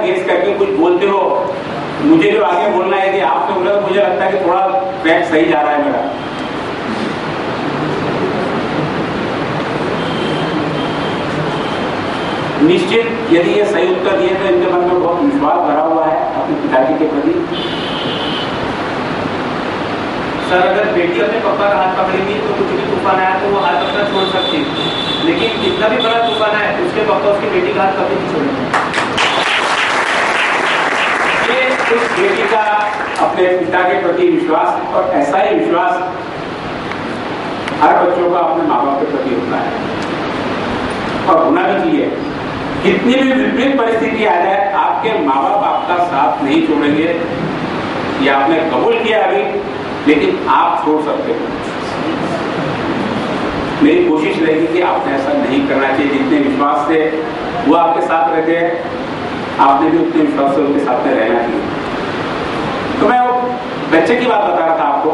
Guess करके कुछ बोलते हो। मुझे जो आगे बोलना है कि आपसे बोला तो मुझे लगता है कि थोड़ा ट्रैक सही जा रहा है मेरा। निश्चित यदि ये सही उत्तर दिए तो इनके मन में बहुत विश्वास भरा हुआ है अपने पिताजी के प्रति। सर, अगर बेटी अपने पापा का हाथ पकड़ेगी तो कुछ भी तूफान आया तो वो हाथ अपना छोड़ सकती है, लेकिन जितना भी बड़ा तूफान आया उसके पापा उसकी बेटी का हाथ कभी नहीं छोड़ेंगे। ये उस बेटी का अपने पिता के प्रति विश्वास, और ऐसा ही विश्वास हर बच्चों का अपने माँ बाप के प्रति होता है और होना भी चाहिए। कितनी भी विपरीत परिस्थिति आ जाए, आपके माँ बाप आपका साथ नहीं छोड़ेंगे। ये आपने कबूल किया अभी, लेकिन आप छोड़ सकते हो। मेरी कोशिश रहेगी कि आपने ऐसा नहीं करना चाहिए। जितने Viश्वास से वो आपके साथ रहते हैं, आपने भी उतने विश्वास से उनके साथ में रहना चाहिए। तो मैं वो बच्चे की बात बता रहा था आपको।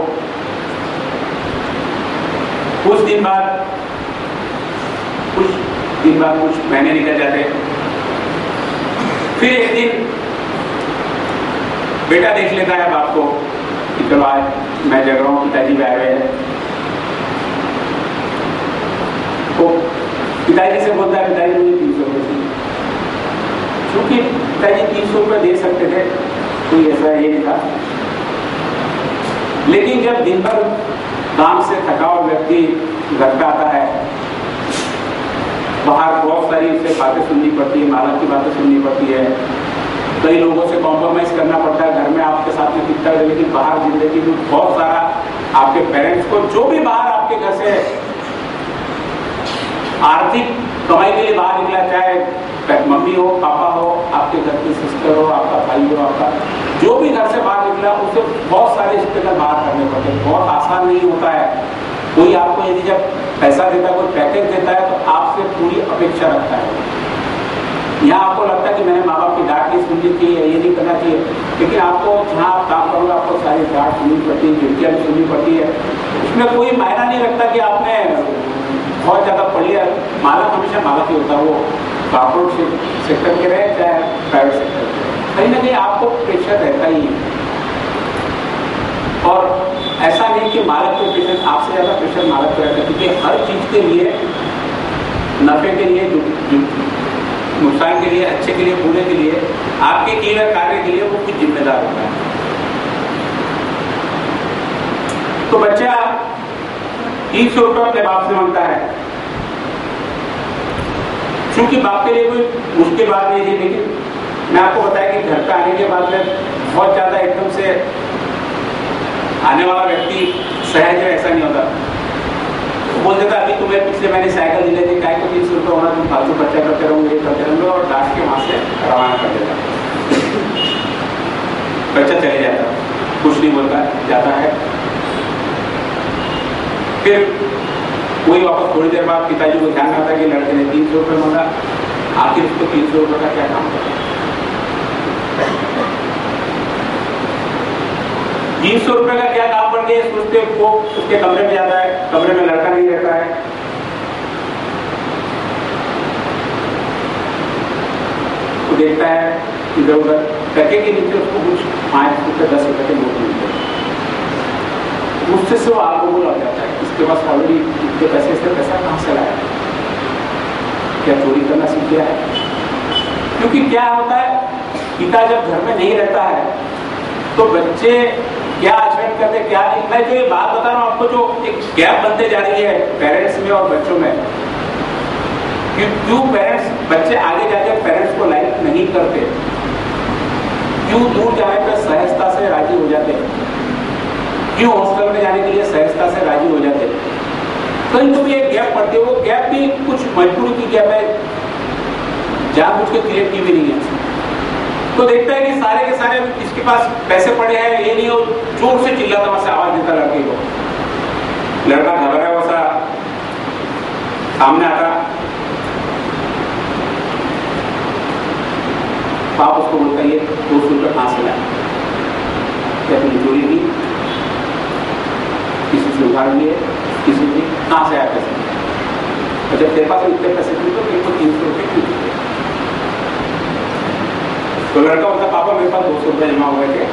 कुछ दिन बाद कुछ महीने निकल जाते, फिर एक दिन बेटा देख लेता है बाप को कि चलो आज मैं जग रहा हूँ, पिताजी भी आए हुए हैं। तो पिताजी से बोलता है, पिताजी मुझे 300 रुपये चाहिए। क्योंकि पिताजी 300 रुपये दे सकते थे, कोई ऐसा ये नहीं था। लेकिन जब दिन भर काम से थका हुआ व्यक्ति घर पे आता है, बाहर बहुत सारी उससे बातें सुननी पड़ती है, मालक की बातें सुननी पड़ती है, कई लोगों से कॉम्प्रोमाइज करना पड़ता है। घर में आपके साथ में कितना है, लेकिन बाहर जिंदगी में बहुत सारा आपके पेरेंट्स को, जो भी बाहर आपके घर से आर्थिक कमाई के लिए बाहर निकला, चाहे मम्मी हो, पापा हो, आपके घर की सिस्टर हो, आपका भाई हो, आपका जो भी घर से बाहर निकला, उसे बहुत सारे स्ट्रगल बाहर करने पड़ते हैं। बहुत आसान नहीं होता है। कोई आपको यदि जब पैसा देता है, कोई पैकेज देता है, तो आपसे पूरी अपेक्षा रखता है। यहाँ आपको लगता है कि मैंने माँ बाप की डांट नहीं सुननी चाहिए, ये नहीं करना चाहिए, लेकिन आपको जहाँ आप काम करोगे आपको सारी डांट सुननी पड़ती है, झुटियाँ भी सुननी पड़ती है। उसमें कोई मायना नहीं रखता कि आपने बहुत ज़्यादा पढ़ लिया। मालक हमेशा मालक ही होता है, वो कॉर्पोरेट सेक्टर के रहे चाहे प्राइवेट सेक्टर के, कहीं ना कहीं आपको प्रेशर रहता ही है। और ऐसा नहीं कि मालक के प्रेशर, आपसे ज़्यादा प्रेशर मालक को रहता है, क्योंकि हर चीज़ के लिए, नफे के लिए, नुकसान के लिए, अच्छे के लिए, बुरे के लिए, आपके किए हुए कार्य के लिए वो कुछ जिम्मेदार होता है। तो बच्चा 300 रुपये अपने बाप से मांगता है, क्योंकि बाप के लिए कोई मुश्किल बात नहीं थी। लेकिन मैं आपको बताया कि घर पे आने के बाद में बहुत ज़्यादा एकदम से आने वाला व्यक्ति सहज है, ऐसा नहीं होता। बोल देता अभी तुम्हें पिछले महीने साइकिल दिले थे, काय को 300 रुपये होना, तुम फालतू खर्चा करते रहोगे, ये करते रहोगे, और डांट के वहाँ से रवाना कर देता। बच्चा चले जाता, कुछ नहीं बोलता, जाता है। फिर वही वापस थोड़ी देर बाद पिताजी को ध्यान आता है कि लड़के ने 300 रुपये मांगा, आखिर उसको 300 रुपये का क्या काम करता है। 300 रुपये का क्या काम पड़ गया सोचते वो उसके कमरे में जाता है, कमरे में लड़का नहीं रहता है। वो देखता है इधर उधर, टके के नीचे उसको कुछ 5 रुपये 10 रुपये के नोट मिलते हैं। उससे से वो आलगोल हो जाता है, इसके पास ऑलरेडी इतने पैसे, इससे पैसा कहाँ से लाया, क्या चोरी करना सीख गया है। क्योंकि क्या होता है, पिता जब घर में नहीं रहता है तो बच्चे क्या आचरण करते, क्या नहीं। मैं जो ये बात बता रहा हूँ आपको, जो एक गैप बनते जा रही है पेरेंट्स में और बच्चों में, क्यों पेरेंट्स, बच्चे आगे जाके पेरेंट्स को लाइक नहीं करते, क्यों दूर जाने पर सहजता से राजी हो जाते, क्यों हॉस्टल में जाने के लिए सहजता से राजी हो जाते। कहीं तो भी एक गैप पड़ती है, वो गैप भी कुछ मजबूरी की गैप है, जानबूझ के क्रिएट की भी नहीं है। तो देखता है कि सारे के सारे इसके पास पैसे पड़े हैं, ये नहीं हो, जोर से चिल्लाता, वहां से आवाज देता लड़के को। लड़का घबरा हुआ सा सामने आता, बाप उसको बोलता है ये 200 रुपये कहाँ से लाया, क्या तुमने चोरी की, किसी से उधार लिए, किसी से, कहाँ से आया पैसे। और जब तेरे पास इतने पैसे थे तो तेरे को 300 रुपये क्यों दिए। तो लड़का बोलता पापा मेरे पास 200 रुपये जमा हुए थे,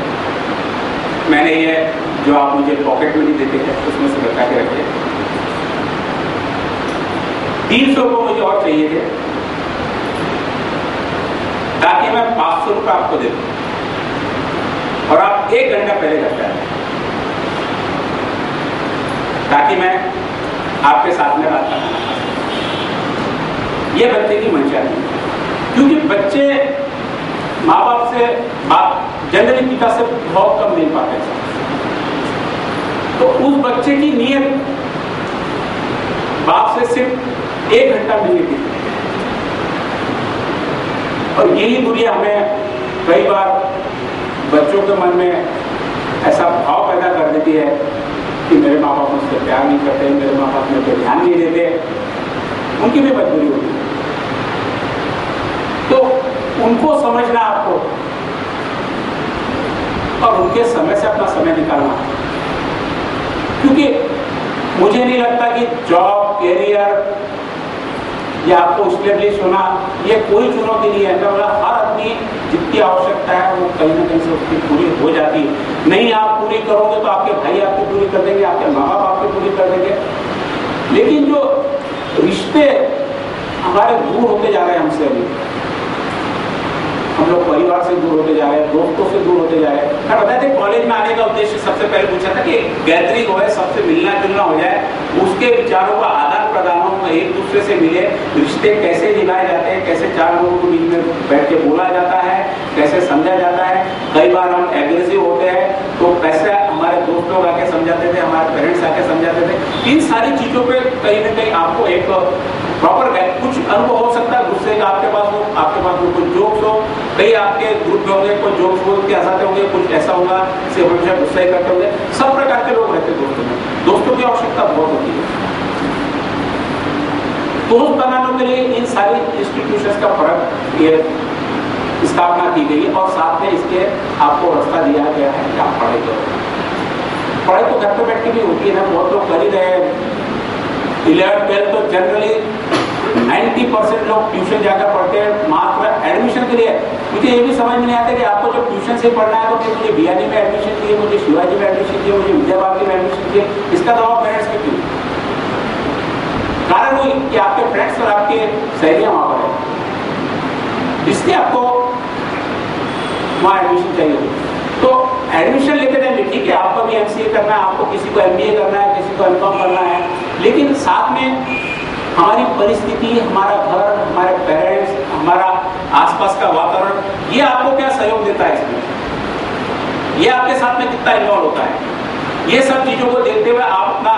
मैंने ये जो आप मुझे पॉकेट मनी देते हैं उसमें से बचा के रखे, 300 रुपये मुझे और चाहिए थे ताकि मैं 500 रुपये आपको दे दूं और आप 1 घंटा पहले घर पे आए ताकि मैं आपके साथ में रात का खाना खा सकूं। ये बच्चे की मंशा नहीं, क्योंकि बच्चे माँ बाप से जनरली पिता से बहुत कम मिल पाते हैं, तो उस बच्चे की नीयत बाप से सिर्फ 1 घंटा मिलने की, और यही दुनिया हमें कई बार बच्चों के मन में ऐसा भाव पैदा कर देती है कि मेरे माँ बाप मुझसे प्यार नहीं करते, मेरे माँ बाप मुझे ध्यान नहीं देते, उनकी भी मजबूरी होती है। तो उनको समझना आपको और उनके समय से अपना समय निकालना, क्योंकि मुझे नहीं लगता कि जॉब, कैरियर या आपको स्टेब्लिश होना ये कोई चुनौती नहीं है। हर आदमी जितनी आवश्यकता है वो कहीं ना कहीं से उसकी पूरी हो जाती है। नहीं आप पूरी करोगे तो आपके भाई आपकी पूरी कर देंगे, आपके माँ बाप आपकी पूरी कर देंगे, लेकिन जो रिश्ते हमारे दूर होते जा रहे हैं हमसे, अभी हम लोग परिवार से दूर होते जा रहे हैं, दोस्तों से दूर होते जा रहे हैं। मैं बताया था कॉलेज में आने का उद्देश्य सबसे पहले पूछा था कि गैदरिंग हो, सबसे मिलना जुलना हो जाए, उसके विचारों का आदान प्रदान हो, एक दूसरे से मिले, रिश्ते कैसे निभाए जाते हैं, कैसे 4 लोगों के बीच में बैठ के बोला जाता है, कैसे समझा जाता है। कई बार हम एग्रेसिव होते हैं तो कैसे हमारे दोस्त लोग आके समझाते थे, हमारे पेरेंट्स आके समझाते थे। इन सारी चीजों पे कहीं ना कहीं आपको एक प्रॉपर कुछ अनुभव हो सकता है, गुस्से का आपके पास हो, आपके पास कुछ जोक्स हो, कई आपके ग्रुप में होंगे, कोई जोक्स बोल के हंसाते होंगे, कुछ ऐसा होगा से हमेशा गुस्सा ही करते होंगे। सब प्रकार के लोग रहते हैं दोस्तों में, दोस्तों की आवश्यकता बहुत होती है। दोस्त बनाने के लिए इन सारी इंस्टीट्यूशंस का फर्क ये स्थापना की गई है, और साथ में इसके आपको रास्ता दिया गया है कि आप पढ़ाई करो। पढ़ाई तो घर पे बैठ के भी होती है ना, बहुत लोग कर ही रहे हैं। 11th 12th तो जनरली 90% लोग ट्यूशन जाकर पढ़ते हैं मात्र एडमिशन के लिए। मुझे ये भी समझ में नहीं आता कि आपको जब ट्यूशन से पढ़ना है तो मुझे बीआरडी में एडमिशन चाहिए, मुझे शिवाजी में एडमिशन चाहिए, मुझे विद्याभारती में एडमिशन चाहिए, इसका दबाव पेरेंट्स पे क्यों? कारण वही कि आपके फ्रेंड्स और आपके सहेलियां वहां पर है, इसलिए आपको वहां एडमिशन चाहिए। तो एडमिशन लेते टाइम ठीक है, आपको भी एमसीए करना है, आपको किसी को एमबीए करना है, किसी को एमकॉम करना है, लेकिन साथ में हमारी परिस्थिति, हमारा घर, हमारे पेरेंट्स, हमारा आसपास का वातावरण, ये आपको क्या सहयोग देता है इसमें, ये आपके साथ में कितना इन्वॉल्व होता है, ये सब चीजों को देखते हुए आप अपना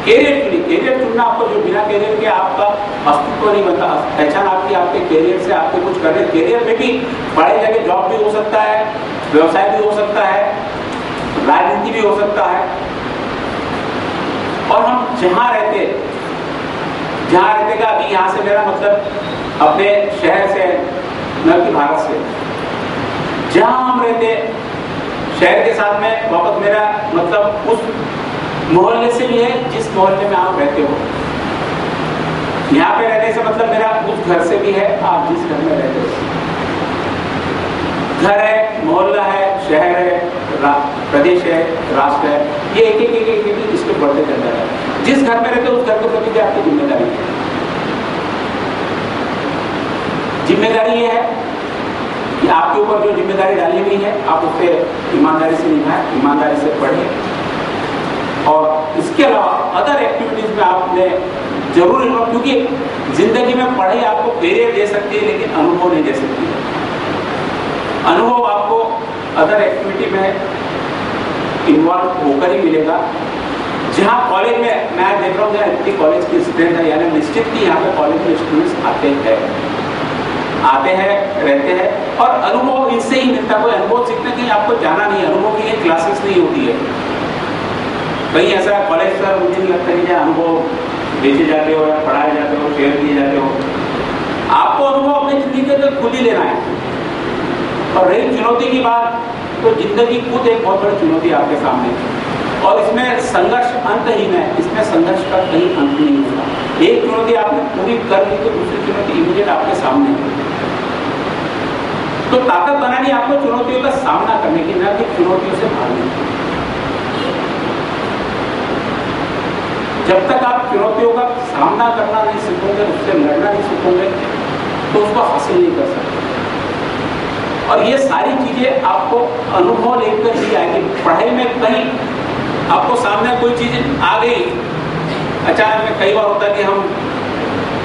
कैरियर चुनिए। कैरियर चुनना आपको जो बिना कैरियर के आपका अस्तित्व नहीं बनता। पहचान आपकी आपके कैरियर से, आपके कुछ करने कैरियर में भी पढ़ाई जाके जॉब भी हो सकता है, व्यवसाय भी हो सकता है, राजनीति भी हो सकता है। और हम जहाँ रहते का, अभी यहाँ से मेरा मतलब अपने शहर से न कि भारत से, जहाँ हम रहते शहर के साथ में वापस मेरा मतलब उस मोहल्ले से भी है जिस मोहल्ले में आप रहते हो। यहाँ पे रहने से मतलब मेरा उस घर से भी है आप जिस घर में रहते हो। घर है, मोहल्ला है, शहर है, प्रदेश है, राष्ट्र है, ये एक इसके बढ़ते चल रहा है। जिस घर में रहते हो उस घर के प्रति आपकी जिम्मेदारी है। जिम्मेदारी ये है कि आपके ऊपर जो जिम्मेदारी डाली हुई है आप उसे ईमानदारी से निभाएं, ईमानदारी से पढ़ें, और इसके अलावा अदर एक्टिविटीज में आपने जरूर इन्वॉल्व, क्योंकि जिंदगी में पढ़ाई आपको कैरियर दे सकती है लेकिन अनुभव नहीं दे सकती है। अनुभव आपको अदर एक्टिविटी में इन्वॉल्व होकर ही मिलेगा। जहाँ कॉलेज में मैं देख रहा हूँ जहाँ इतनी कॉलेज की स्ट्रेंथ है, यानी निश्चित ही यहाँ पे कॉलेज में स्टूडेंट्स आते हैं, रहते हैं, और अनुभव इनसे ही मिलता। कोई अनुभव सीखने के लिए आपको जाना नहीं, अनुभव के लिए क्लासेस नहीं होती है। कहीं ऐसा कॉलेज पर मुझे नहीं लगता कि जहाँ अनुभव बेचे जाते हो या पढ़ाए जाते हो, शेयर किए जाते हो। आपको अनुभव अपनी जिंदगी के खुद ही लेना है। और रही चुनौती की बात, तो जिंदगी खुद एक बहुत बड़ी चुनौती आपके सामने है, और इसमें संघर्ष अंतहीन है, इसमें संघर्ष का कहीं अंत नहीं होगा। एक चुनौती आपने पूरी कर ली तो दूसरी चुनौती इमीडिएट आपके सामने है। तो ताकत बनानी आपको चुनौतियों का सामना करने की, न कि चुनौतियों से भागने की। जब तक आप चुनौतियों का सामना करना नहीं सीखोगे, उससे लड़ना नहीं सीखोगे, तो उसको हासिल नहीं कर सकते। और ये सारी चीजें आपको अनुभव लेकर ही आएगी। पढ़ाई में कहीं आपको सामने कोई चीज आ गई अचानक में, कई बार होता है कि हम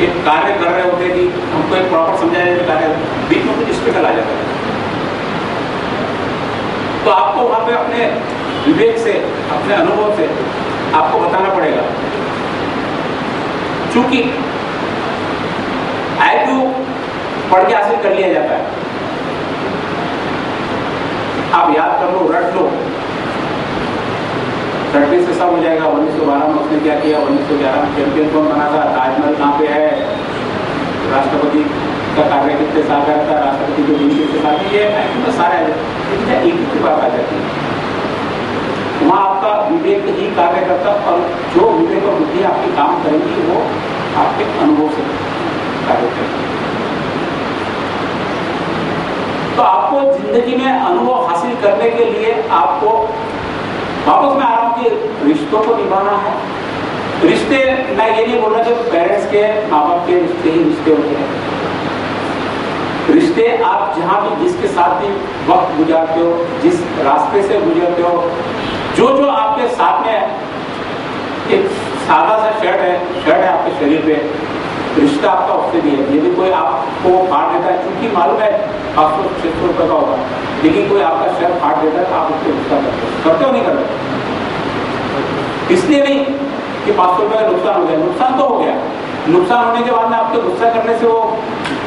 एक कार्य कर रहे होते हैं कि हमको एक प्रॉपर समझाया जाए कार्य, बीच में कुछ स्ट्रगल आ जाता है, तो आपको वहां पे अपने विवेक से, अपने अनुभव से आपको बताना पड़ेगा। चूंकि IQ पढ़ के हासिल कर लिया जाता है, आप याद कर लो, रट लो, रटने से सब हो जाएगा। 1912 में उसने क्या किया, 1911 में चैंपियन कौन बना था, ताजमहल कहाँ पे है, राष्ट्रपति का कार्य कितने साल का था, राष्ट्रपति को दिन कितने साल की, ये तो सारा है। लेकिन एक ही बात आ जाती है, वहाँ आपका विवेक ही कार्य करता, और जो विवेक और बुद्धि आपकी काम करेगी वो आपके अनुभव से कार्य करेगी। तो आपको जिंदगी में अनुभव हासिल करने के लिए आपको वापस में आ रहा हूं कि रिश्तों को निभाना है। रिश्ते, मैं ये नहीं बोल रहा कि पेरेंट्स के, माँ बाप के रिश्ते ही रिश्ते होते हैं। रिश्ते आप जहां भी जिसके साथ भी वक्त गुजारते हो, जिस रास्ते से गुजरते हो, जो आपके साथ में एक सादा सा शर्ट है आपके शरीर पे, रिश्ता आपका उससे भी है। यदि कोई आपको फाड़ देता है, क्योंकि मालूम है 500-600 रुपये का होगा, लेकिन कोई आपका शर्ट फाड़ देता है तो आप उसको गुस्सा करते हो नहीं करते? इसलिए नहीं कि 500 रुपये का नुकसान हो गया, नुकसान तो हो गया, नुकसान होने के बाद में आपको गुस्सा करने से वो,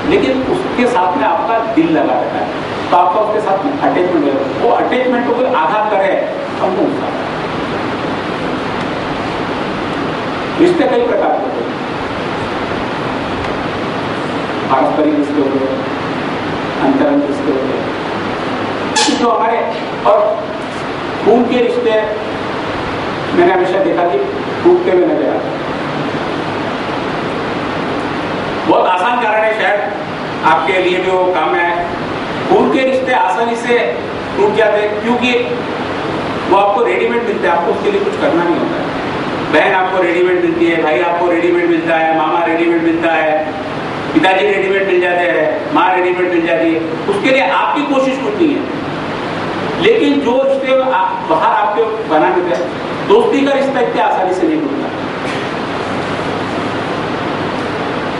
लेकिन उसके साथ में आपका दिल लगा रहता है, तो आपका उसके साथ में अटैचमेंट है। वो अटैचमेंट को कोई आघात करे हमको गुस्सा। रिश्ते कई प्रकार के होते हैं, पारस्परिक रिश्ते होते हैं, अंतरंग रिश्ते होते हैं, जो हमारे, और खून के रिश्ते मैंने हमेशा देखा कि टूटते हुए नजर आते हैं। बहुत आसान कारण है शायद आपके लिए भी वो काम है, खून के रिश्ते आसानी से टूट जाते हैं क्योंकि वो आपको रेडीमेड मिलते हैं, आपको उसके लिए कुछ करना नहीं होता है। बहन आपको रेडीमेड मिलती है, भाई आपको रेडीमेड मिलता है, मामा रेडीमेड मिलता है, पिताजी रेडीमेड मिल जाते हैं, माँ रेडीमेड मिल जाती है, उसके लिए आपकी कोशिश कुछ नहीं है। लेकिन जो रिश्ते बाहर आपके बना देते हैं, दोस्ती का रिश्ता इतने आसानी से नहीं टूटता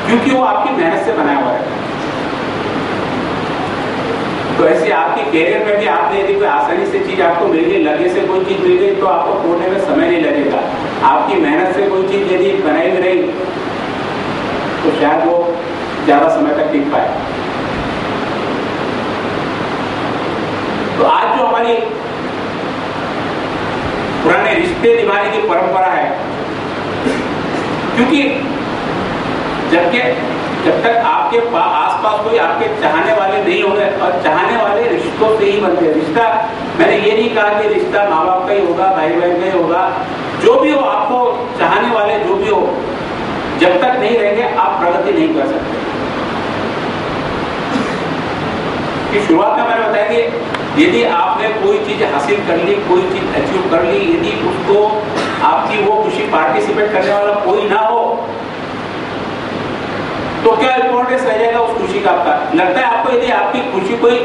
क्योंकि वो आपकी मेहनत से बनाया हुआ है। तो ऐसे आपके कैरियर में भी आपने यदि कोई आसानी से चीज आपको मिल गई, लगे से कोई चीज मिल गई, तो आपको तोड़ने में समय नहीं लगेगा। आपकी मेहनत से कोई चीज यदि बनाई भी रही तो शायद वो ज्यादा समय तक टिक पाए। तो आज जो हमारी पुराने रिश्ते निभाने की परंपरा है, क्योंकि जब तक आपके आसपास कोई आपके चाहने वाले नहीं होंगे, और चाहने वाले रिश्तों से ही बनते हैं। रिश्ता, मैंने ये नहीं कहा कि रिश्ता माँ बाप का ही होगा, भाई बहन का ही होगा, जो भी हो, आपको चाहने वाले जो भी हो, जब तक नहीं रहेंगे आप प्रगति नहीं कर सकते। कि शुरुआत में मैंने बताया कि यदि आपने कोई चीज हासिल कर ली, कोई चीज अचीव कर ली, यदि उसको आपकी वो खुशी पार्टिसिपेट करने वाला कोई ना हो तो क्या इंपॉर्टेंस रह जाएगा उस खुशी का आपका? लगता है आपको यदि आपकी खुशी कोई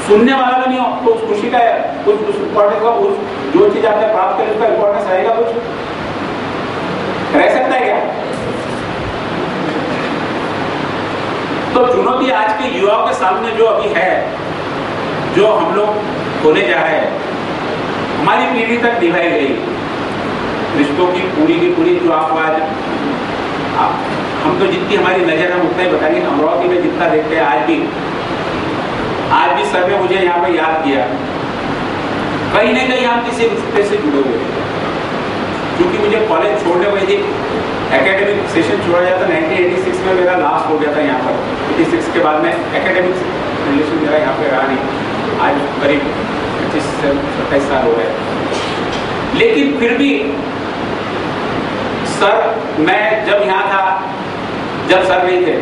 सुनने वाला भी नहीं हो तो उस खुशी का कुछ इंपॉर्टेंस का, उस जो चीज आपने प्राप्त करी उसका इंपॉर्टेंस रहेगा? कुछ रह सकता है क्या? तो चुनौती आज के युवाओं के सामने जो अभी है, जो हम लोग होने जा रहे हैं, हमारी पीढ़ी तक निभाई गई रिश्तों की पूरी जो आप आज हम तो जितनी हमारी नजर हम उतना ही बताएंगे। अमरावती में जितना देखते हैं आज भी सर ने मुझे यहाँ पे याद किया, कहीं ना कहीं हम किसी रिश्ते से जुड़े हुए हैं। क्योंकि मुझे कॉलेज छोड़ने में थी, एकेडमिक सेशन छोड़ा जाता 1986 में, मेरा लास्ट हो गया था यहाँ पर। 86 के बाद में एकेडमिक रिलेशन मेरा यहाँ पे रहा नहीं। आज करीब 25 से 27 साल हो गए। लेकिन फिर भी सर, मैं जब यहाँ था, जब सर नहीं थे,